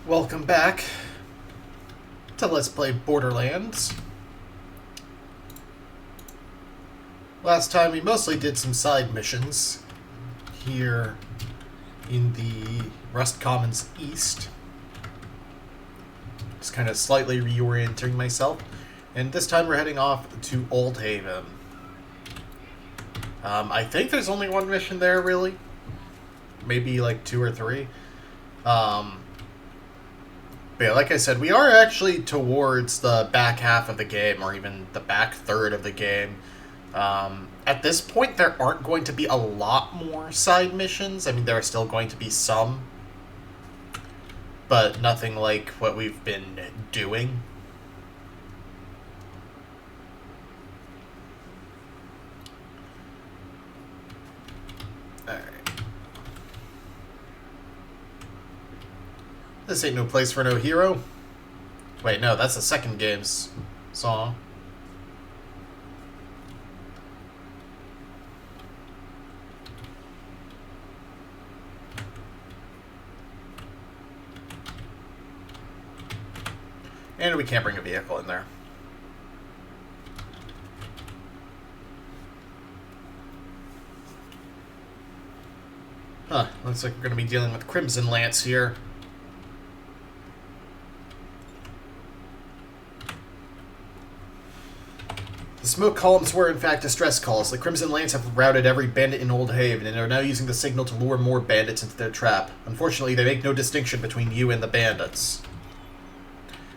Welcome back to Let's Play Borderlands. Last time we mostly did some side missions here in the Rust Commons East. Just kind of slightly reorienting myself. And this time we're heading off to Old Haven. I think there's only one mission there, really. Maybe like 2 or 3. But yeah, like I said, we are actually towards the back half of the game, or even the back third of the game. At this point, there aren't going to be a lot more side missions. I mean, there are still going to be some, but nothing like what we've been doing. Alright. This ain't no place for no hero. Wait, no, that's the second game's song. And we can't bring a vehicle in there. Huh, looks like we're going to be dealing with Crimson Lance here. The smoke columns were in fact distress calls. The Crimson Lance have routed every bandit in Old Haven and are now using the signal to lure more bandits into their trap. Unfortunately, they make no distinction between you and the bandits.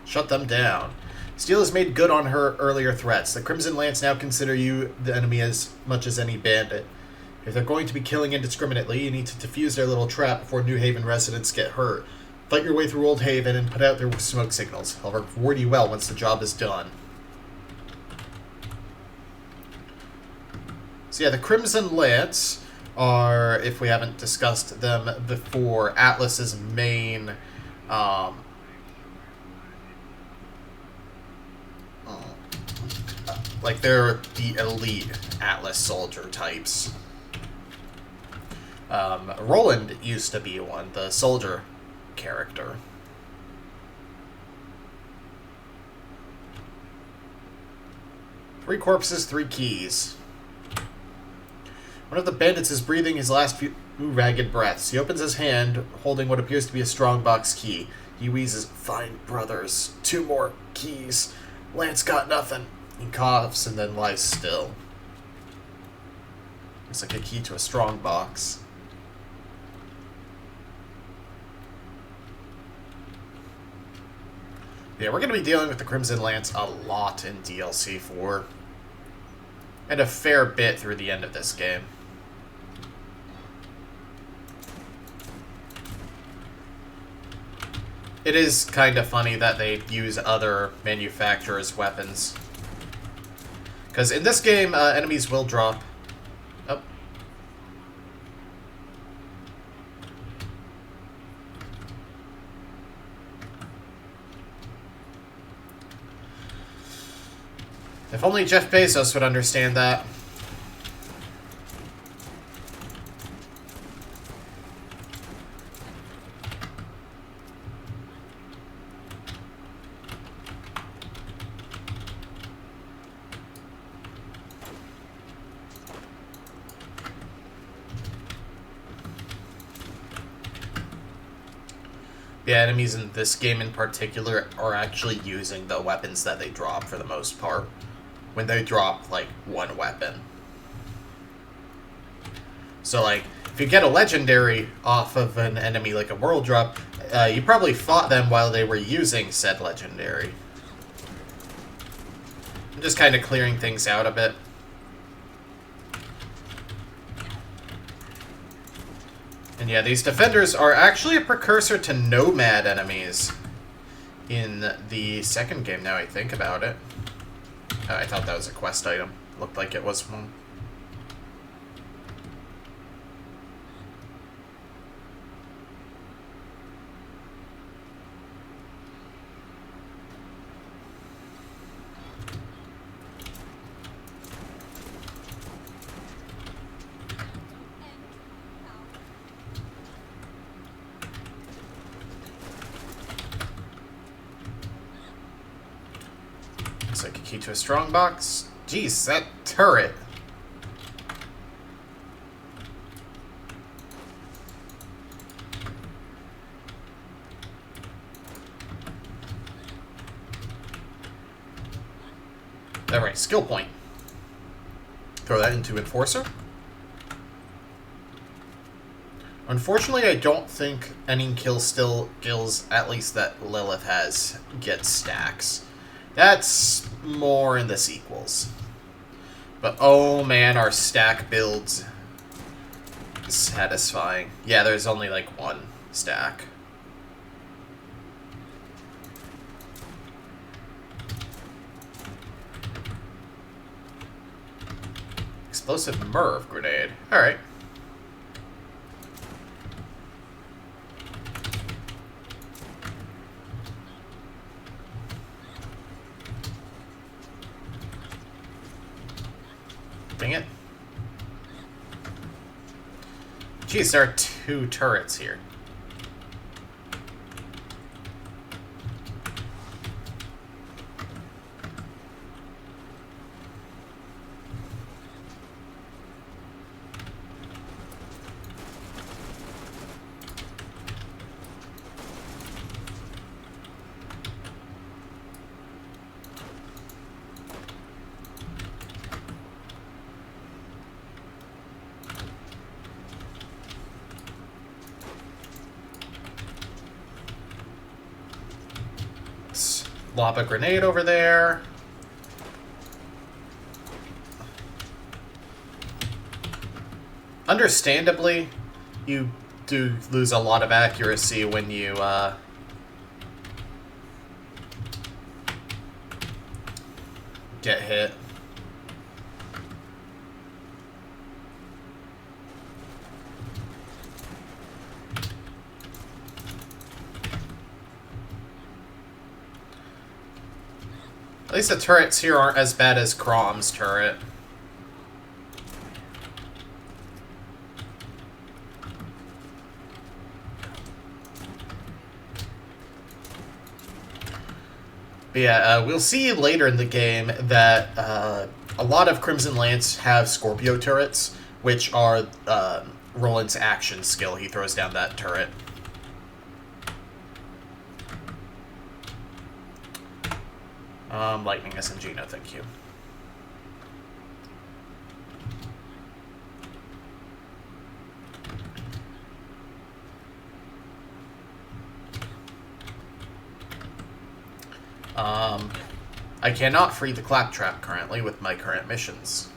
Shut them down. Steel has made good on her earlier threats. The Crimson Lance now consider you the enemy as much as any bandit. If they're going to be killing indiscriminately, you need to defuse their little trap before New Haven residents get hurt. Fight your way through Old Haven and put out their smoke signals. I'll reward you well once the job is done. So yeah, the Crimson Lance are, if we haven't discussed them before, Atlas's main like, they're the elite Atlas soldier types. Roland used to be one, the soldier character. Three corpses, 3 keys. One of the bandits is breathing his last few ragged breaths. He opens his hand, holding what appears to be a strongbox key. He wheezes, "Fine, brothers. 2 more keys. Lance got nothing." He coughs and then lies still. It's like a key to a strongbox. Yeah, we're going to be dealing with the Crimson Lance a lot in DLC 4. And a fair bit through the end of this game. It is kind of funny that they use other manufacturers' weapons. Because in this game, enemies will drop... Oh. If only Jeff Bezos would understand that. The enemies in this game in particular are actually using the weapons that they drop for the most part. When they drop, like, one weapon. So, like, if you get a legendary off of an enemy, like a world drop, you probably fought them while they were using said legendary. I'm just kind of clearing things out a bit. And yeah, these defenders are actually a precursor to nomad enemies in the second game, now I think about it. I thought that was a quest item. Looked like it was one. Key to a strong box. Jeez, that turret. Alright, skill point. Throw that into Enforcer. Unfortunately, I don't think any skills, at least that Lilith has, get stacks. That's more in the sequels. But oh man, our stack builds satisfying. Yeah, there's only like one stack. Explosive Merv grenade. Alright. Dang it. Jeez, there are 2 turrets here. Lob a grenade over there. Understandably, you do lose a lot of accuracy when you get hit. At least the turrets here aren't as bad as Crom's turret. But yeah, we'll see later in the game that a lot of Crimson Lance have Scorpio turrets, which are Roland's action skill. He throws down that turret. Lightning SMG, no thank you. I cannot free the Claptrap currently with my current missions.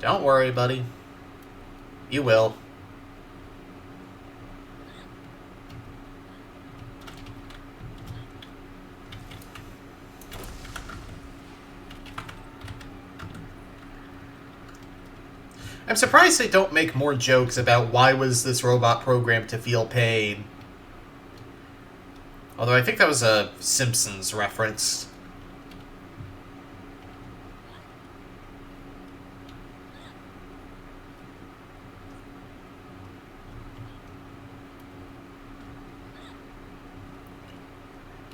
Don't worry, buddy. You will. I'm surprised they don't make more jokes about why was this robot programmed to feel pain. Although I think that was a Simpsons reference.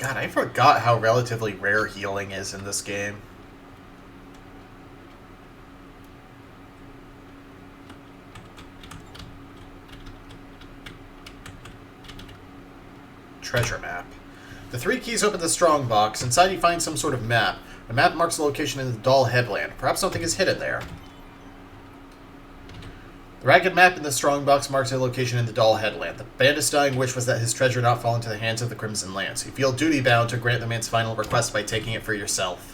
God, I forgot how relatively rare healing is in this game. Treasure map. The 3 keys open the strong box. Inside you find some sort of map. The map marks the location in the Doll Headland. Perhaps something is hidden there. The ragged map in the strong box marks a location in the Doll Headland. The bandit's dying wish was that his treasure not fall into the hands of the Crimson Lance. You feel duty-bound to grant the man's final request by taking it for yourself.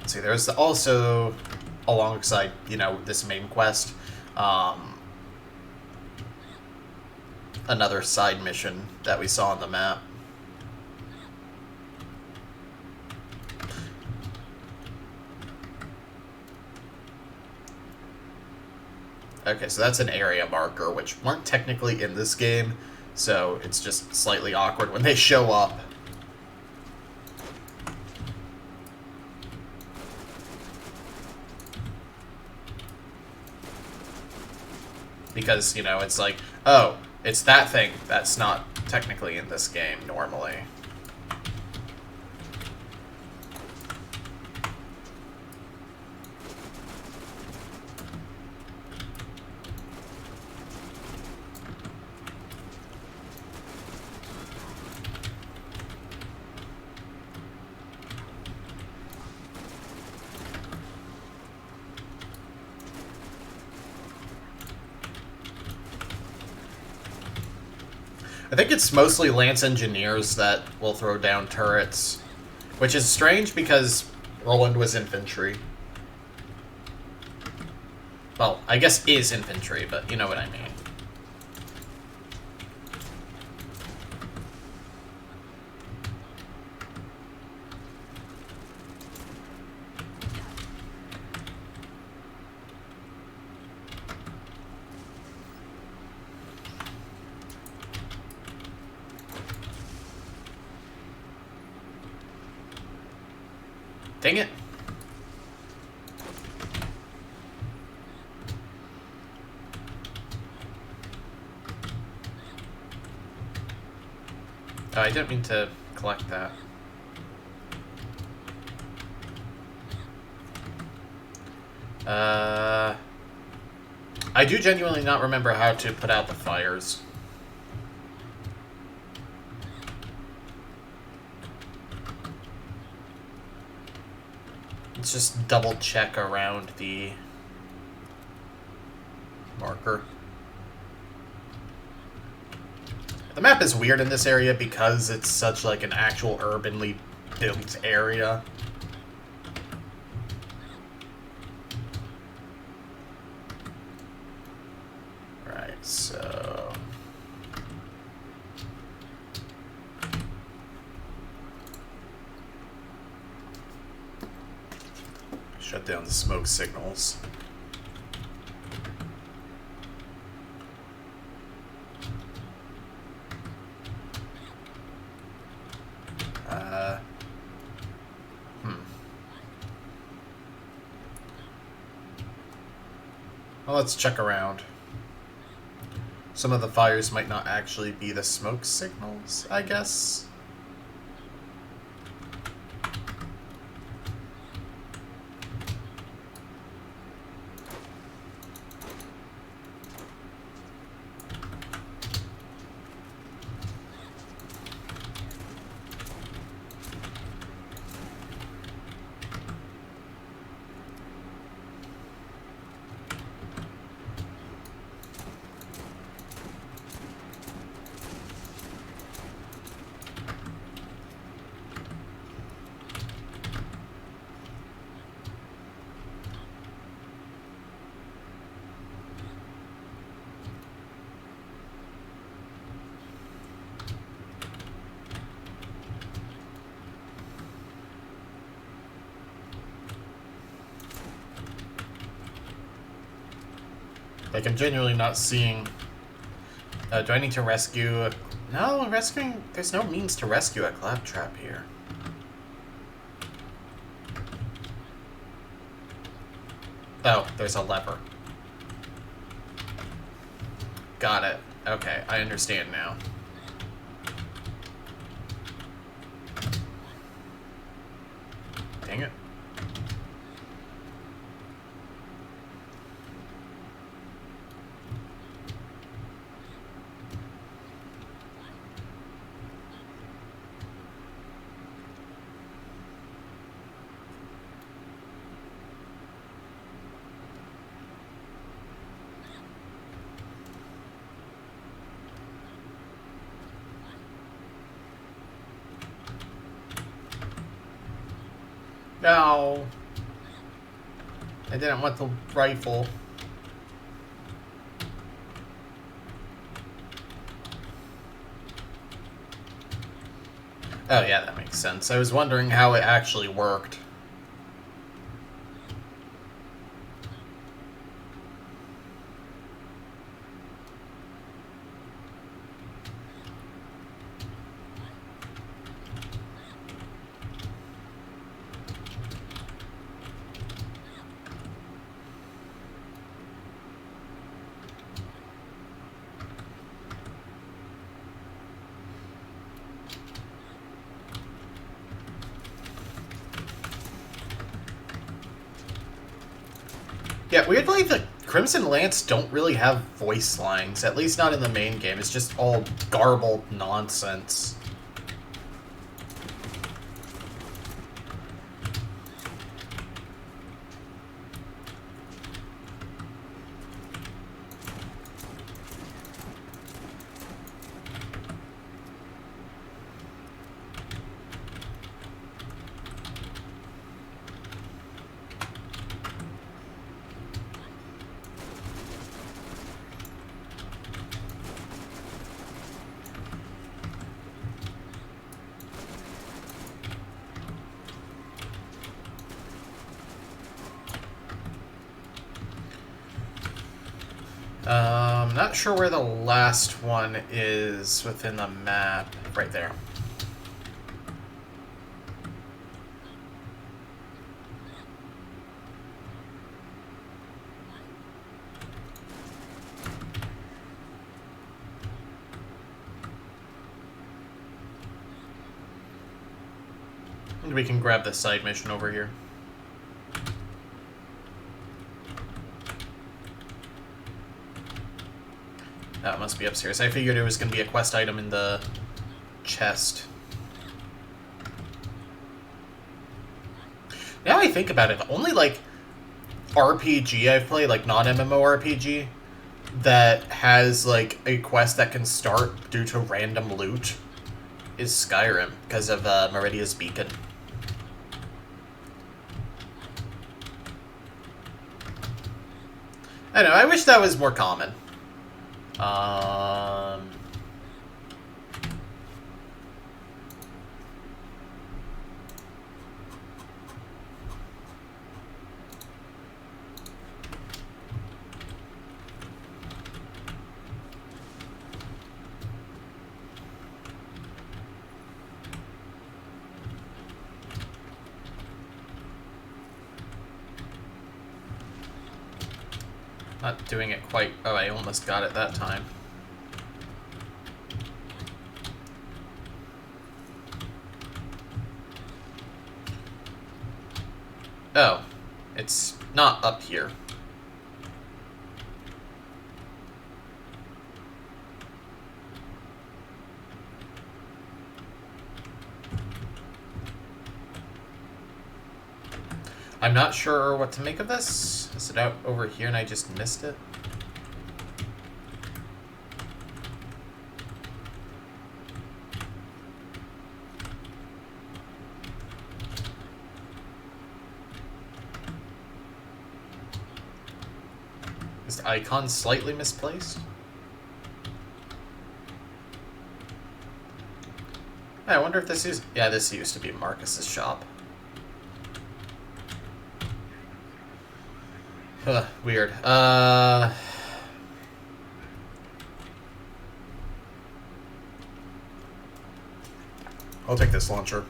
See, there's also, alongside, this main quest, another side mission that we saw on the map. Okay, so that's an area marker, which weren't technically in this game, so it's just slightly awkward when they show up. Because, you know, it's like, oh, it's that thing that's not technically in this game normally. I think it's mostly Lance Engineers that will throw down turrets, which is strange because Roland was infantry. Well, I guess is infantry, but you know what I mean. Dang it. Oh, I didn't mean to collect that. I do genuinely not remember how to put out the fires. Let's just double check around the marker. The map is weird in this area because it's such like an actual urbanly built area. Right, so... shut down the smoke signals. Well, let's check around. Some of the fires might not actually be the smoke signals, I guess. Like, I'm genuinely not seeing... do I need to rescue... No, rescuing... There's no means to rescue a claptrap here. Oh, there's a lever. Got it. Okay, I understand now. Dang it. No. I didn't want the rifle. Oh yeah, that makes sense. I was wondering how it actually worked. Yeah, weirdly, the Crimson Lance don't really have voice lines, at least not in the main game. It's just all garbled nonsense. Not sure where the last one is within the map. Right there. And we can grab the side mission over here. That must be upstairs. I figured it was going to be a quest item in the chest. Now I think about it, the only, like, RPG I've played, like, non-MMORPG, that has, like, a quest that can start due to random loot is Skyrim, because of Meridia's Beacon. I know, I wish that was more common. Not doing it quite... Oh, I almost got it that time. Oh, it's not up here. I'm not sure what to make of this. Is it out over here and I just missed it? Is the icon slightly misplaced? I wonder if this is... Yeah, this used to be Marcus's shop. Weird. I'll take this launcher.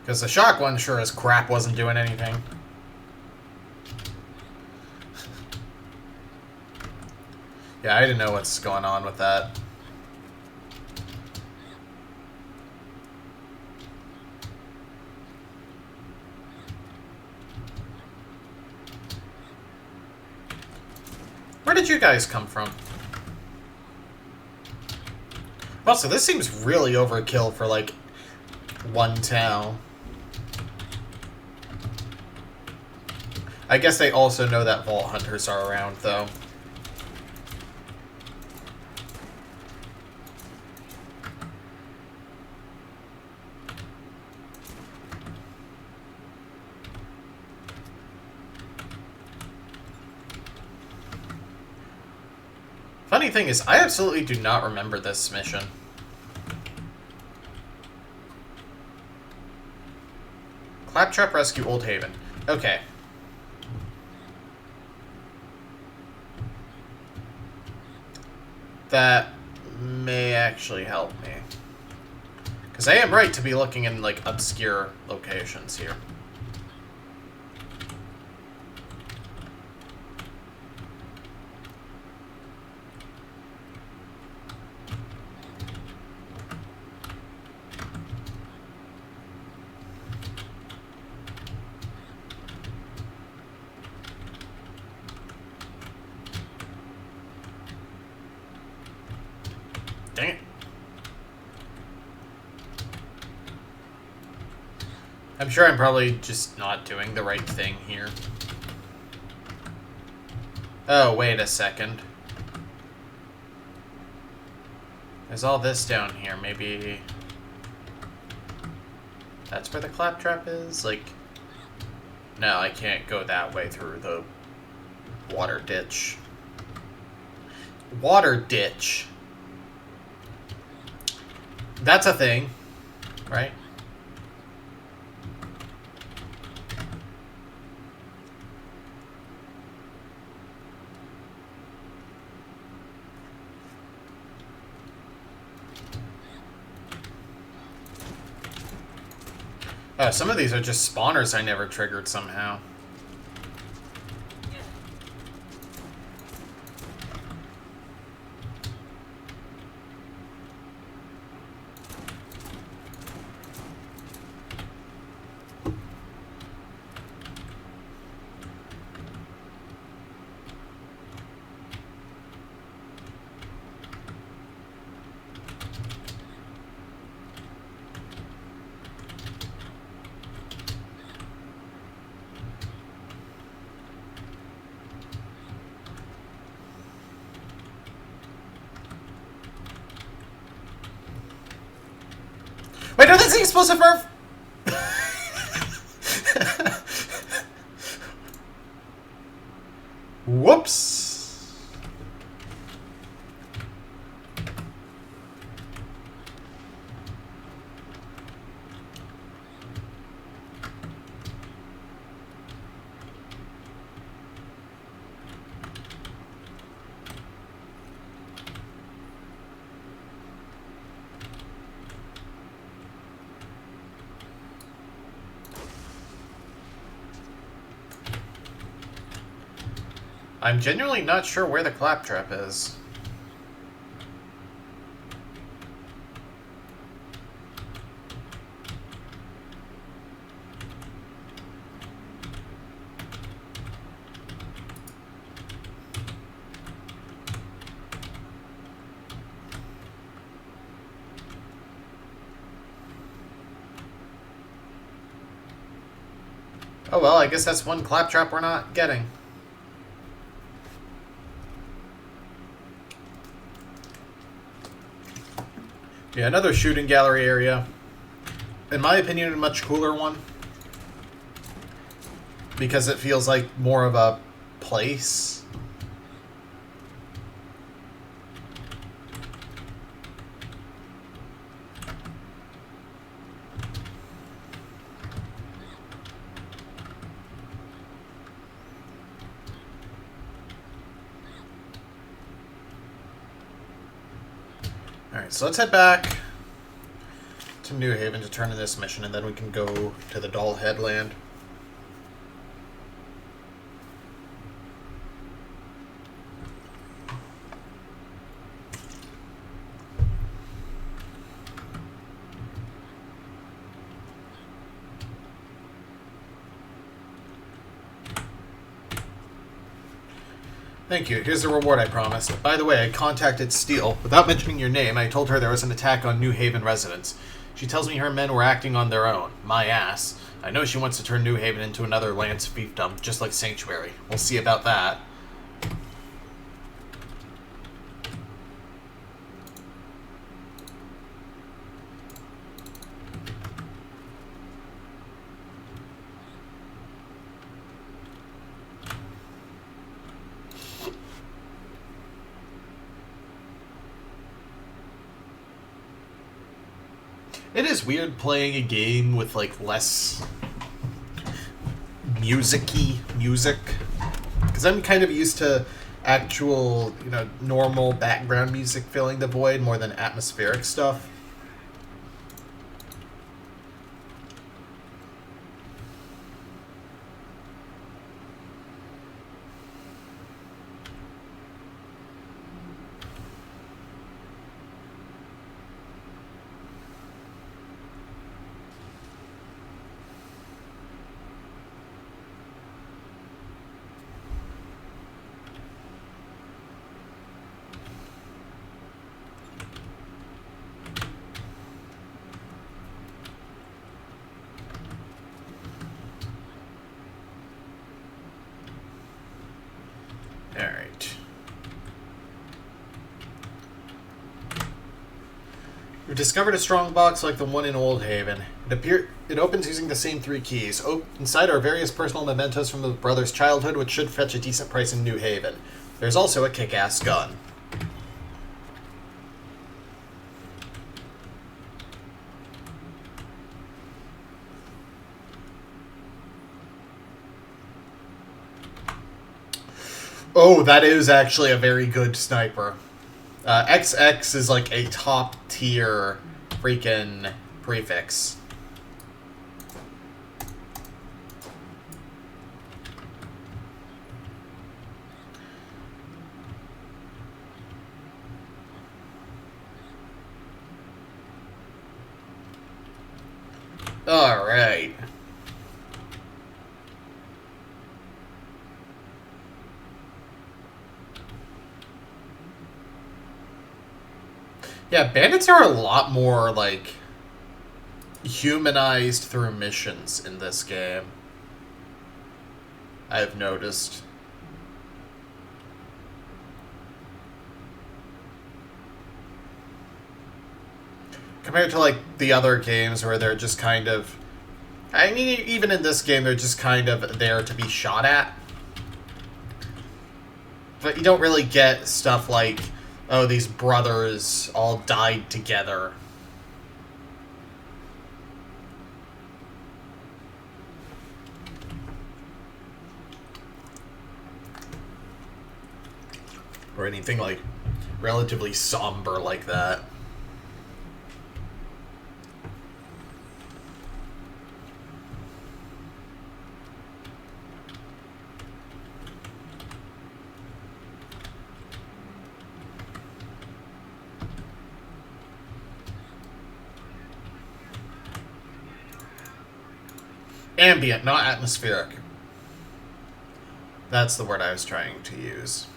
Because the shock one sure as crap wasn't doing anything. Yeah, I didn't know what's going on with that. Where did you guys come from? Also, this seems really overkill for, like, one town. I guess they also know that Vault Hunters are around, though. Funny thing is, I absolutely do not remember this mission. Claptrap Rescue Old Haven. Okay. That may actually help me. Because I am right to be looking in, like, obscure locations here. Dang it. I'm sure I'm probably just not doing the right thing here. Oh, wait a second. There's all this down here. Maybe that's where the claptrap is? Like, no, I can't go that way through the water ditch. Water ditch. That's a thing, right? Oh, some of these are just spawners I never triggered somehow. Wait, no, that's the explosive verb! Whoops! I'm genuinely not sure where the claptrap is. Oh well, I guess that's one claptrap we're not getting. Yeah, another shooting gallery area. In my opinion, a much cooler one. Because it feels like more of a place. Alright, so let's head back to New Haven to turn in this mission, and then we can go to the Doll Headland. Thank you. Here's the reward I promised. By the way, I contacted Steele. Without mentioning your name, I told her there was an attack on New Haven residents. She tells me her men were acting on their own. My ass. I know she wants to turn New Haven into another Lance fiefdom, just like Sanctuary. We'll see about that. It is weird playing a game with, like, less music-y music. Because I'm kind of used to actual, you know, normal background music filling the void more than atmospheric stuff. Alright. We've discovered a strong box like the one in Old Haven. It opens using the same 3 keys. Inside are various personal mementos from the brothers' childhood, which should fetch a decent price in New Haven. There's also a kick-ass gun. Oh, that is actually a very good sniper. XX is like a top tier freaking prefix. All right. Yeah, bandits are a lot more, like, humanized through missions in this game. I've noticed. Compared to, like, the other games where they're just kind of... I mean, even in this game, they're just kind of there to be shot at. But you don't really get stuff like... Oh, these brothers all died together. Or anything, like, relatively somber like that. Ambient, not atmospheric. That's the word I was trying to use.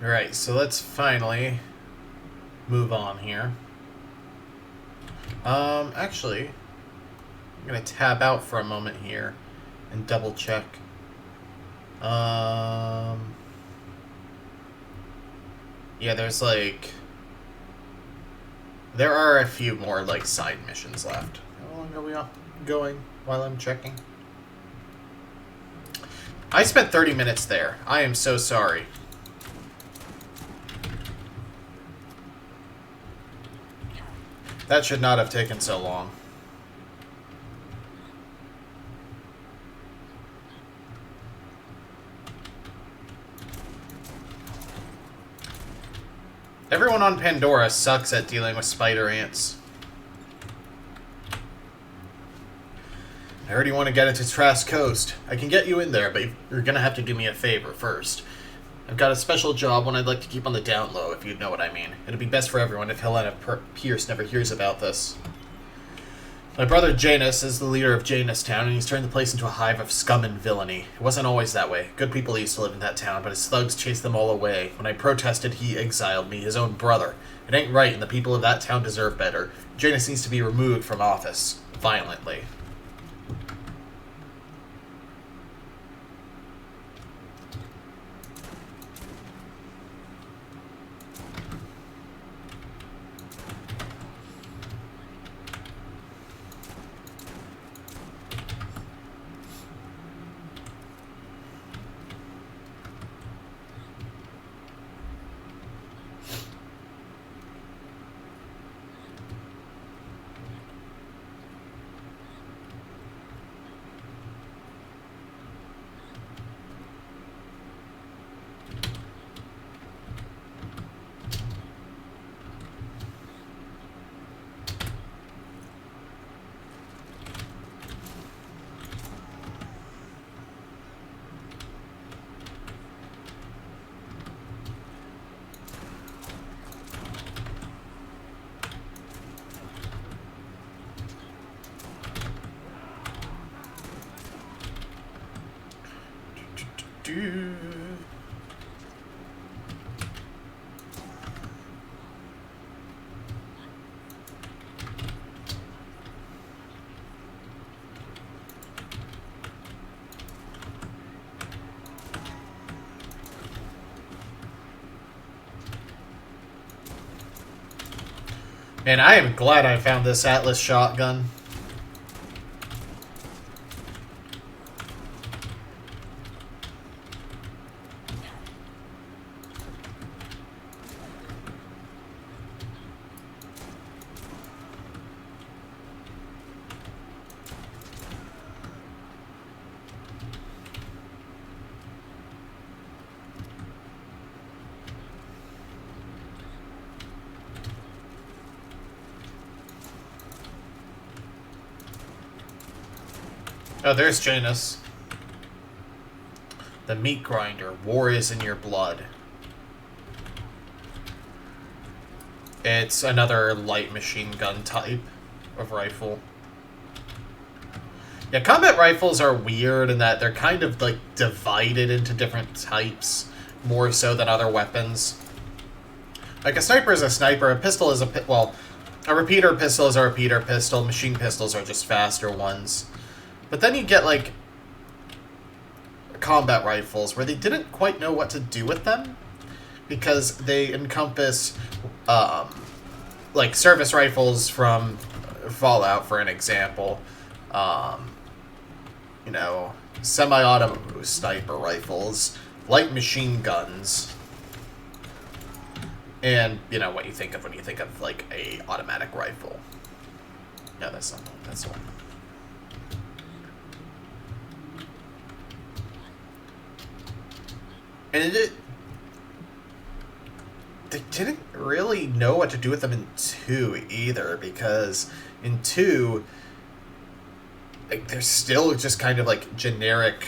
Alright, so let's finally move on here. Actually, I'm gonna tab out for a moment here and double check. Yeah, there's like... There are a few more, like, side missions left. How long are we going while I'm checking? I spent 30 minutes there. I am so sorry. That should not have taken so long. Everyone on Pandora sucks at dealing with spider ants. I heard you want to get into Trask Coast. I can get you in there, but you're gonna have to do me a favor first. I've got a special job, one I'd like to keep on the down low, if you know what I mean. It'd be best for everyone if Helena Pierce never hears about this. My brother Janus is the leader of Janustown, and he's turned the place into a hive of scum and villainy. It wasn't always that way. Good people used to live in that town, but his thugs chased them all away. When I protested, he exiled me, his own brother. It ain't right, and the people of that town deserve better. Janus needs to be removed from office. Violently. do. And I am glad I found this Atlas shotgun. Oh, there's Janus. The meat grinder. War is in your blood. It's another light machine gun type of rifle. Yeah, combat rifles are weird in that they're kind of like divided into different types more so than other weapons. Like a sniper is a sniper, a pistol is a a repeater pistol is a repeater pistol, machine pistols are just faster ones. But then you get, like, combat rifles, where they didn't quite know what to do with them, because they encompass, like, service rifles from Fallout, for an example. You know, semi-auto sniper rifles, light machine guns, and, you know, what you think of when you think of, like, a automatic rifle. Yeah, that's the one. And they didn't really know what to do with them in 2 either, because in 2, like, they're still just kind of like generic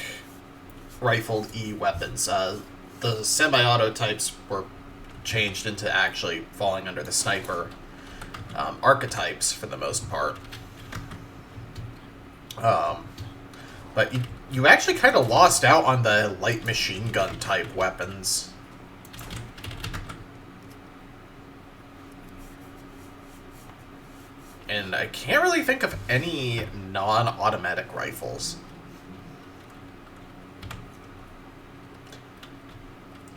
rifled weapons. The semi-auto types were changed into actually falling under the sniper archetypes for the most part. But you actually kind of lost out on the light machine gun type weapons. And I can't really think of any non-automatic rifles.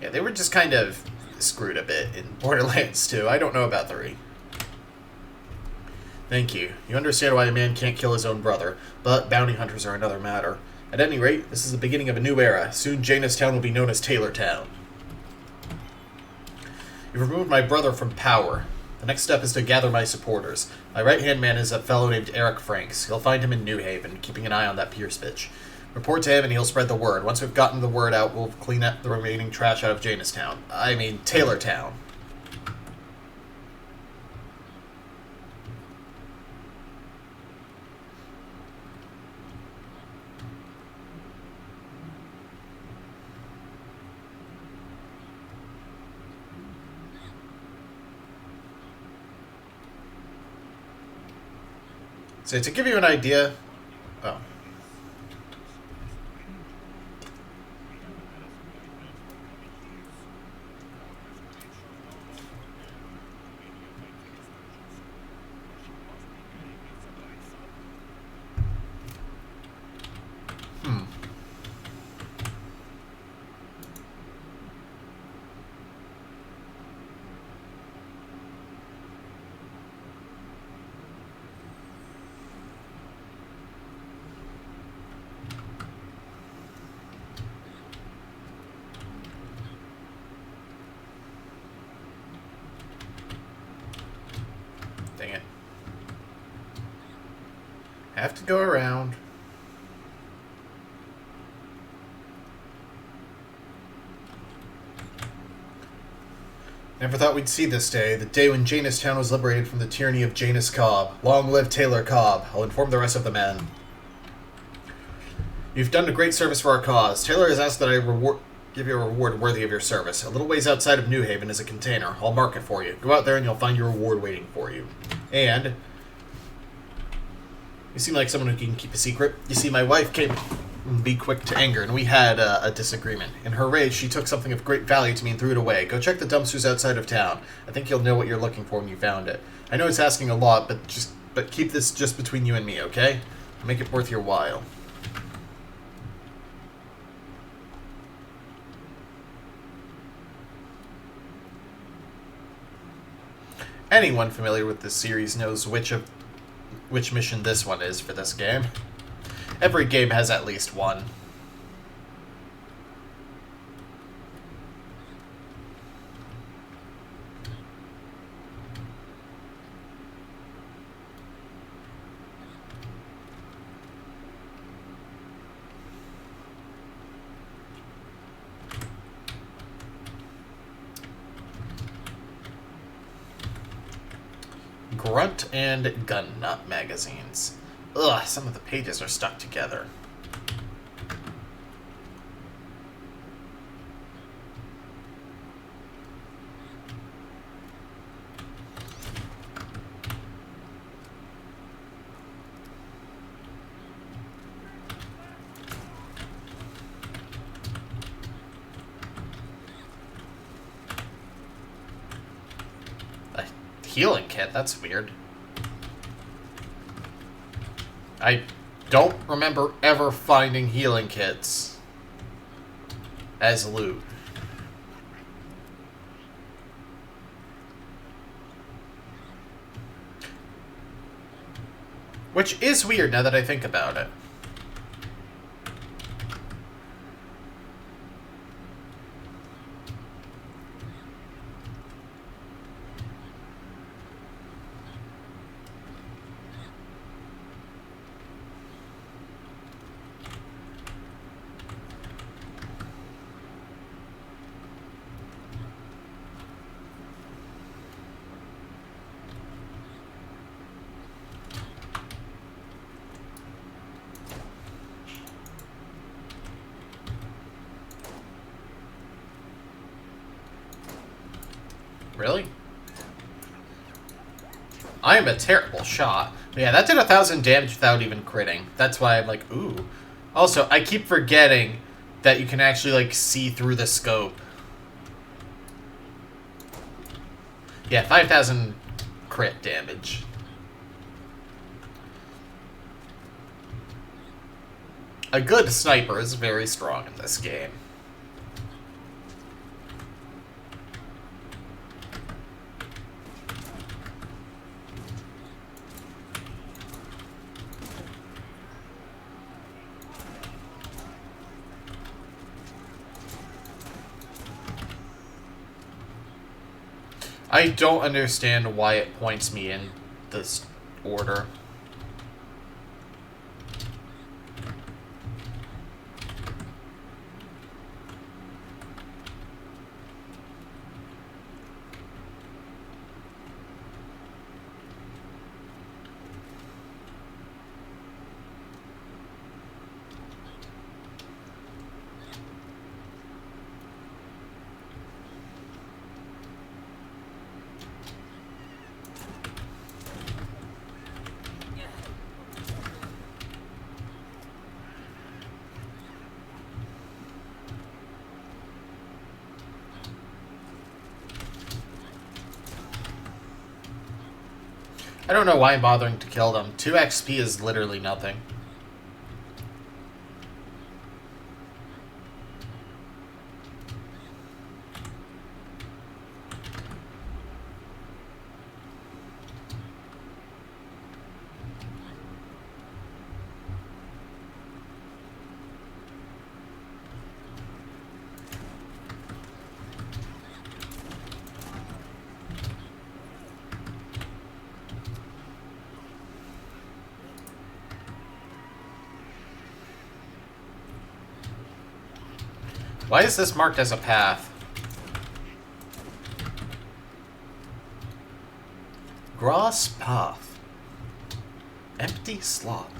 Yeah, they were just kind of screwed a bit in Borderlands 2. I don't know about 3. Thank you. You understand why a man can't kill his own brother, but bounty hunters are another matter. At any rate, this is the beginning of a new era. Soon Janus Town will be known as Taylor Town. You've removed my brother from power. The next step is to gather my supporters. My right-hand man is a fellow named Eric Franks. You'll find him in New Haven, keeping an eye on that Pierce bitch. Report to him and he'll spread the word. Once we've gotten the word out, we'll clean up the remaining trash out of Janus Town. I mean, Taylor Town. So to give you an idea... Oh. Dang it. Have to go around. Never thought we'd see this day, the day when Janus Town was liberated from the tyranny of Janus Cobb. Long live Taylor Cobb. I'll inform the rest of the men. You've done a great service for our cause. Taylor has asked that I give you a reward worthy of your service. A little ways outside of New Haven is a container. I'll mark it for you. Go out there and you'll find your reward waiting for you. And you seem like someone who can keep a secret. You see, my wife came be quick to anger, and we had a disagreement. In her rage, she took something of great value to me and threw it away. Go check the dumpsters outside of town. I think you'll know what you're looking for when you found it. I know it's asking a lot, but keep this just between you and me, okay? Make it worth your while. Anyone familiar with this series knows which mission this one is for this game. Every game has at least one. Grunt and Gun Nut magazines. Ugh, some of the pages are stuck together. Healing kit, that's weird. I don't remember ever finding healing kits as loot. Which is weird now that I think about it. Really? I am a terrible shot. But yeah, that did 1,000 damage without even critting. That's why I'm like, ooh. Also, I keep forgetting that you can actually, like, see through the scope. Yeah, 5,000 crit damage. A good sniper is very strong in this game. I don't understand why it points me in this order. I don't know why I'm bothering to kill them. 2 XP is literally nothing. Why is this marked as a path? Gross path. Empty slot.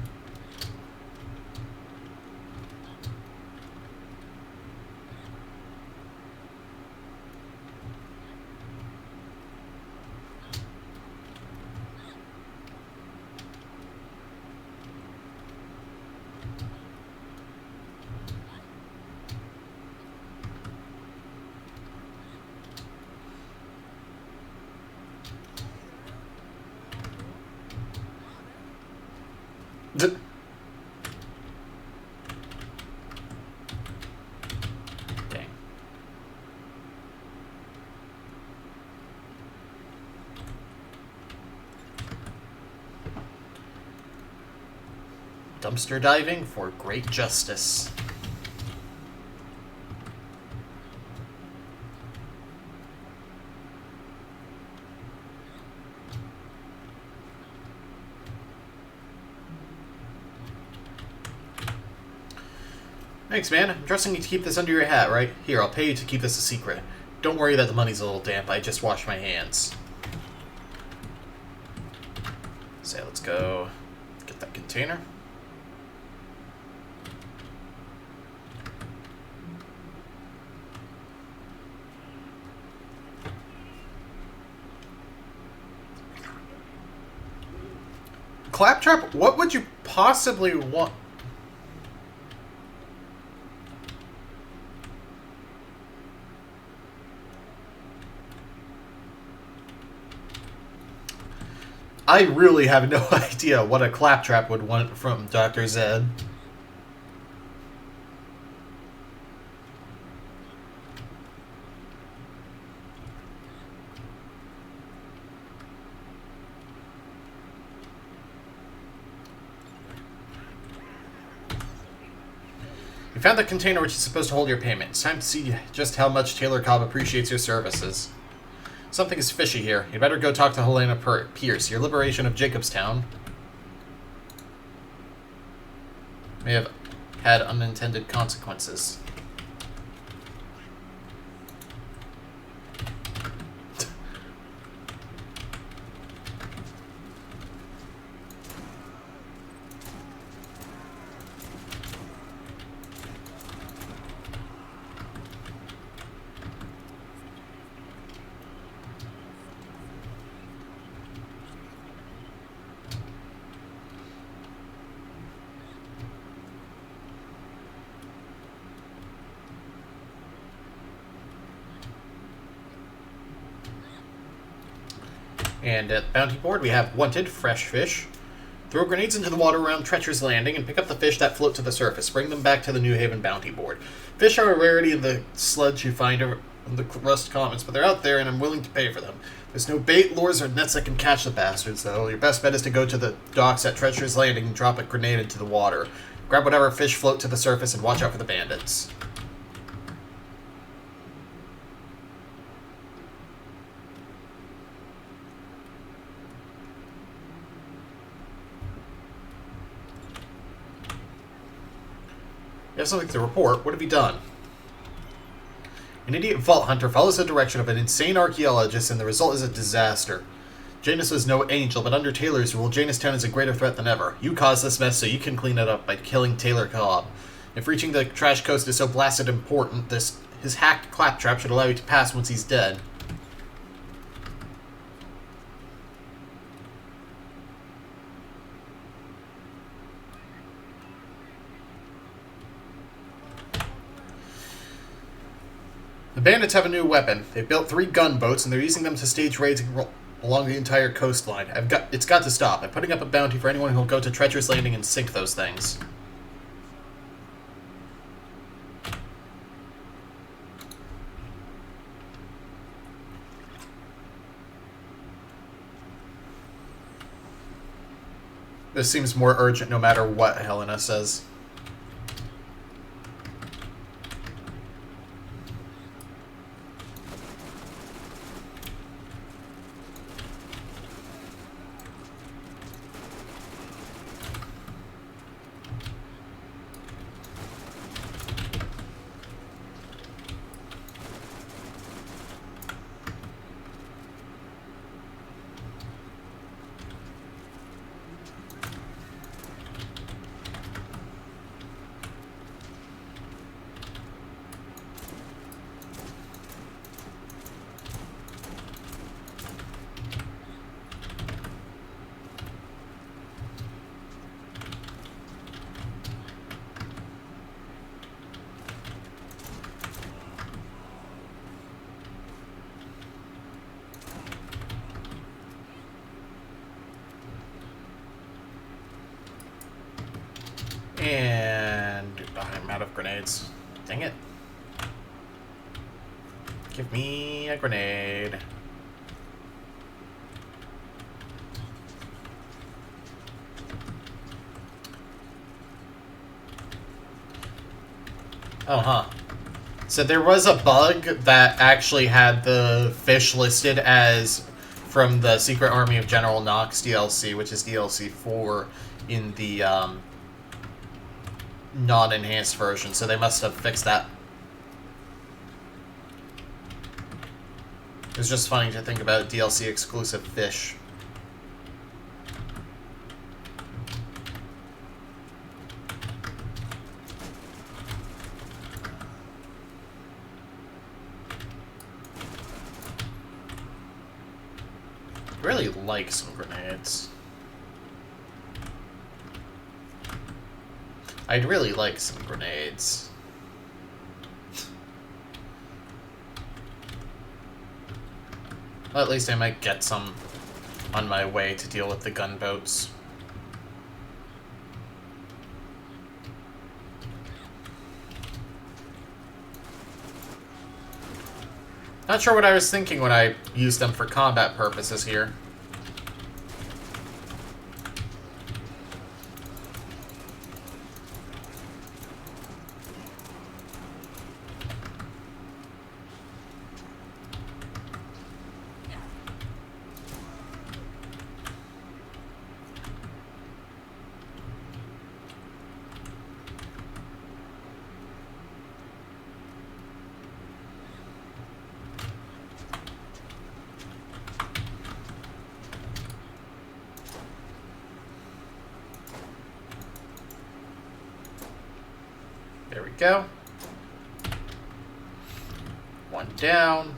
Dang. Dumpster diving for great justice. Thanks, man. I'm trusting you to keep this under your hat, right? Here, I'll pay you to keep this a secret. Don't worry that the money's a little damp. I just washed my hands. So let's go get that container. Claptrap, what would you possibly want? I really have no idea what a Claptrap would want from Dr. Zed. You found the container which is supposed to hold your payment. It's time to see just how much Taylor Cobb appreciates your services. Something is fishy here. You better go talk to Helena Pierce. Your liberation of Jacobstown may have had unintended consequences. And at Bounty Board, we have Wanted, Fresh Fish. Throw grenades into the water around Treacher's Landing and pick up the fish that float to the surface. Bring them back to the New Haven Bounty Board. Fish are a rarity in the sludge you find on the Rust Commons, but they're out there and I'm willing to pay for them. There's no bait, lures, or nets that can catch the bastards, though. Your best bet is to go to the docks at Treacher's Landing and drop a grenade into the water. Grab whatever fish float to the surface and watch out for the bandits. You have something to report. What have you done? An idiot vault hunter follows the direction of an insane archaeologist, and the result is a disaster. Janus was no angel, but under Taylor's rule, Janustown is a greater threat than ever. You caused this mess, so you can clean it up by killing Taylor Cobb. If reaching the trash coast is so blasted important, his hacked claptrap should allow you to pass once he's dead. The bandits have a new weapon. They've built 3 gunboats, and they're using them to stage raids along the entire coastline. It's got to stop. I'm putting up a bounty for anyone who'll go to Treacher's Landing and sink those things. This seems more urgent no matter what Helena says. out of grenades. Dang it. Give me a grenade. Oh, huh. So there was a bug that actually had the fish listed as from the Secret Army of General Knox DLC, which is DLC 4 in the non-enhanced version, so they must have fixed that. It was just funny to think about DLC exclusive fish. Really like some grenades. I'd really like some grenades. Well, at least I might get some on my way to deal with the gunboats. Not sure what I was thinking when I used them for combat purposes here. There we go. One down.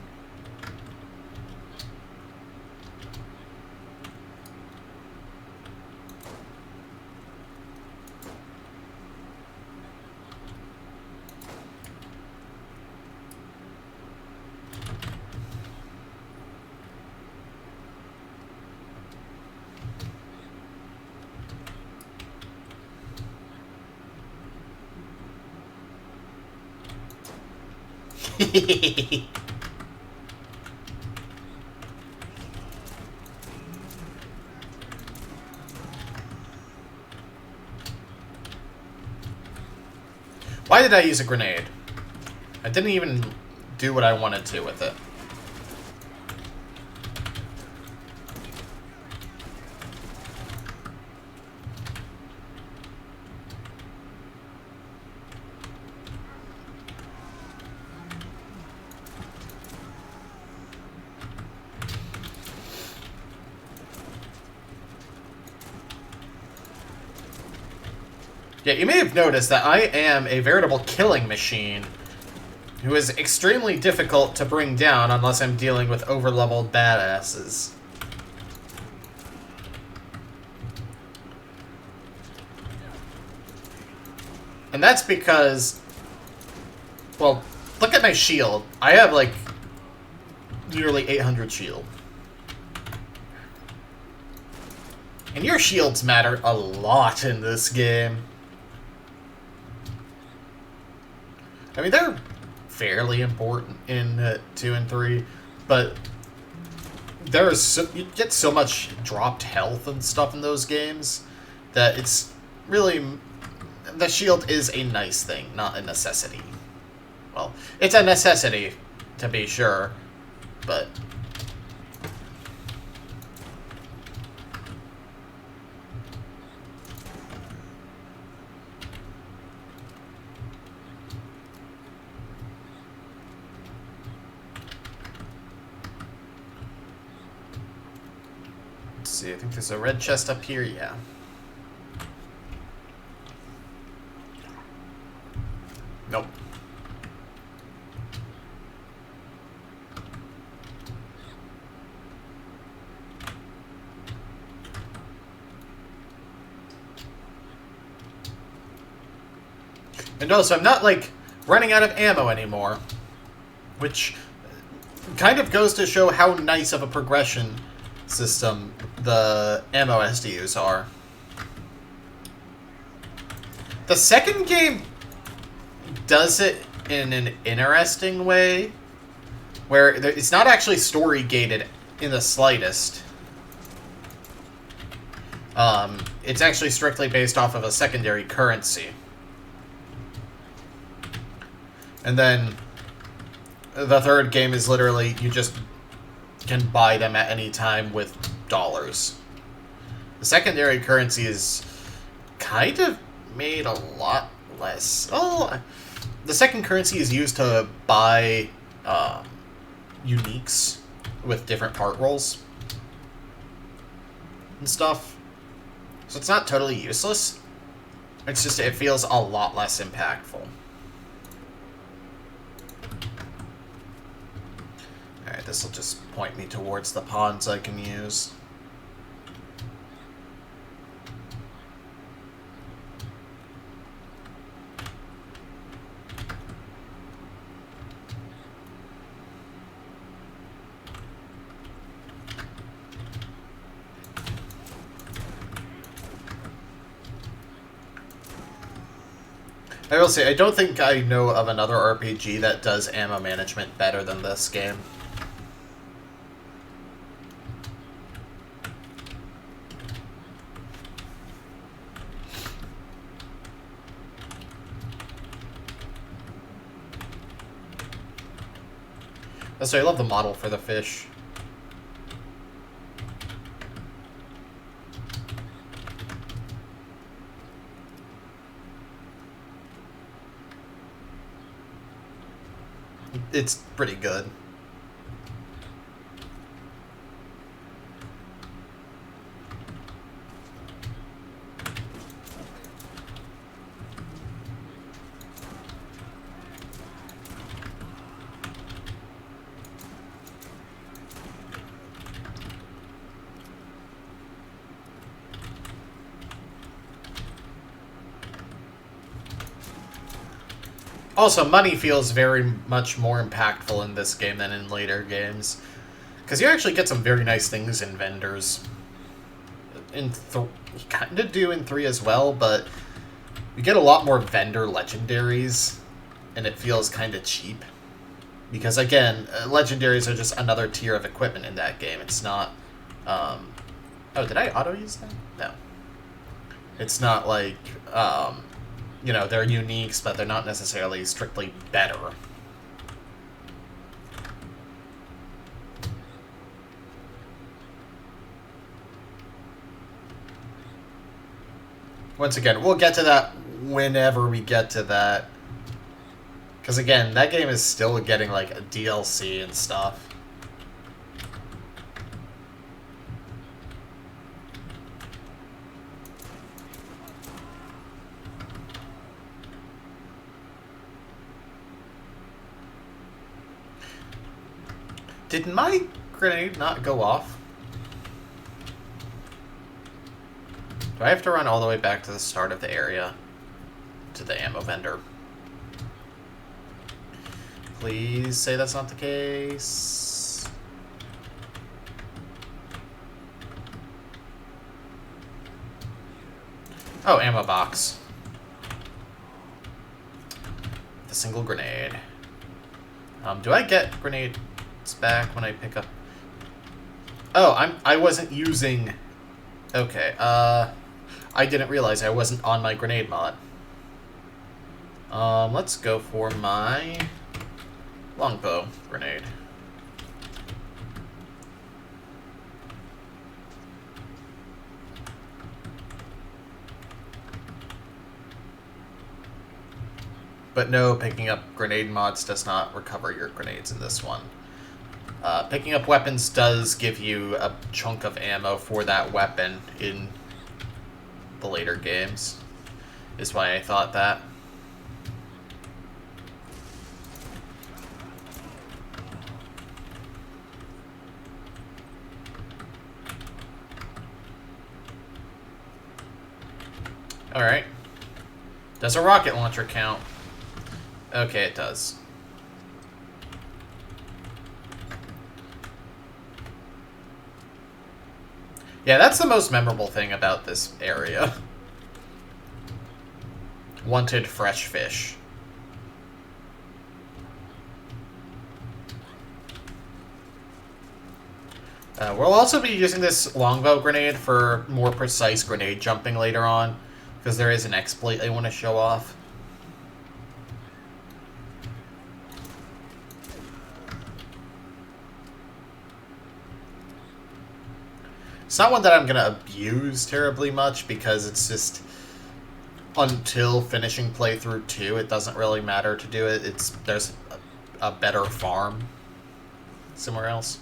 Why did I use a grenade? I didn't even do what I wanted to with it. Yeah, you may have noticed that I am a veritable killing machine who is extremely difficult to bring down unless I'm dealing with over-leveled badasses. And that's because, well, look at my shield. I have, like, nearly 800 shield. And your shields matter a lot in this game. I mean, they're fairly important in 2 and 3, but there's so, you get so much dropped health and stuff in those games that it's really... The shield is a nice thing, not a necessity. Well, it's a necessity, to be sure, but... Let's see, I think there's a red chest up here, yeah. Nope. And also, I'm not, like, running out of ammo anymore, which kind of goes to show how nice of a progression system the ammo SDUs are. The second game does it in an interesting way, where it's not actually story gated in the slightest. It's actually strictly based off of a secondary currency. And then the third game is literally you just can buy them at any time with dollars. The secondary currency is kind of made a lot less. Oh, the second currency is used to buy uniques with different part rolls and stuff. So it's not totally useless. It's just, it feels a lot less impactful. Alright, this will just point me towards the pawns I can use. I will say, I don't think I know of another RPG that does ammo management better than this game. So I love the model for the fish. It's pretty good. Also, money feels very much more impactful in this game than in later games. Because you actually get some very nice things in vendors. You kind of do in 3 as well, but you get a lot more vendor legendaries, and it feels kind of cheap. Because, again, legendaries are just another tier of equipment in that game. It's not... oh, did I auto-use that? No. It's not like... you know, they're uniques, but they're not necessarily strictly better. Once again, we'll get to that whenever we get to that. Because again, that game is still getting like a DLC and stuff. Did my grenade not go off? Do I have to run all the way back to the start of the area? To the ammo vendor? Please say that's not the case. Oh, ammo box. The single grenade. Do I get grenade... back when I pick up... Oh, I wasn't using... Okay, I didn't realize I wasn't on my grenade mod. Let's go for my longbow grenade. But no, picking up grenade mods does not recover your grenades in this one. Picking up weapons does give you a chunk of ammo for that weapon in the later games, is why I thought that. Alright. Does a rocket launcher count? Okay, it does. Yeah, that's the most memorable thing about this area. Wanted fresh fish. We'll also be using this longbow grenade for more precise grenade jumping later on, because there is an exploit I want to show off. It's not one that I'm going to abuse terribly much, because it's just, until finishing playthrough 2, it doesn't really matter to do it. There's a better farm somewhere else.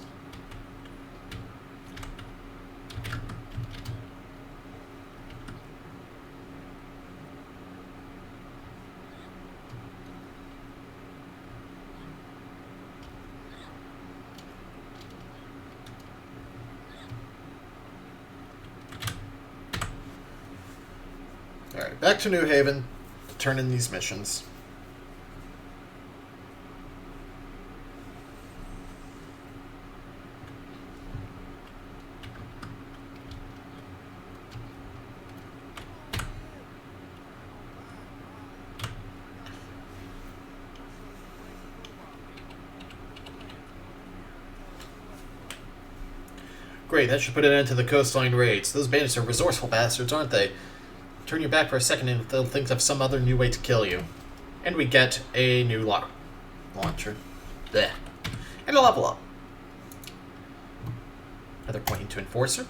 Alright, back to New Haven to turn in these missions. Great, that should put an end to the coastline raids. Those bandits are resourceful bastards, aren't they? Turn your back for a second and they'll think of some other new way to kill you. And we get a new launcher. Blech. And a level up. Another point into Enforcer.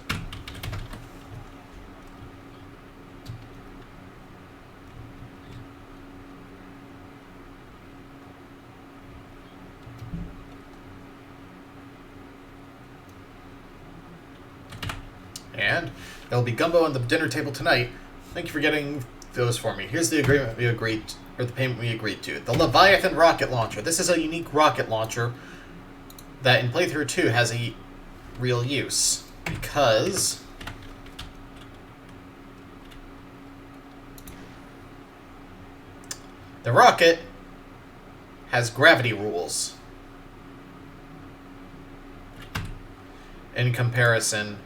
And there'll be gumbo on the dinner table tonight. Thank you for getting those for me. Here's the agreement we agreed, or the payment we agreed to. The Leviathan rocket launcher. This is a unique rocket launcher that in playthrough 2 has a real use, because the rocket has gravity rules in comparison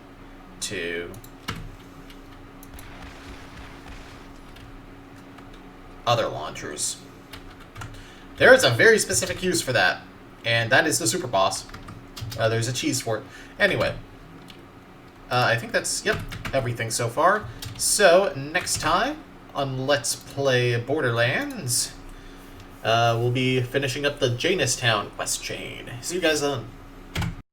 to other launchers. There is a very specific use for that, and that is the super boss. There's a cheese for it. Anyway, I think that's, yep, everything so far. So, next time on Let's Play Borderlands, we'll be finishing up the Janestown quest chain. See you guys then.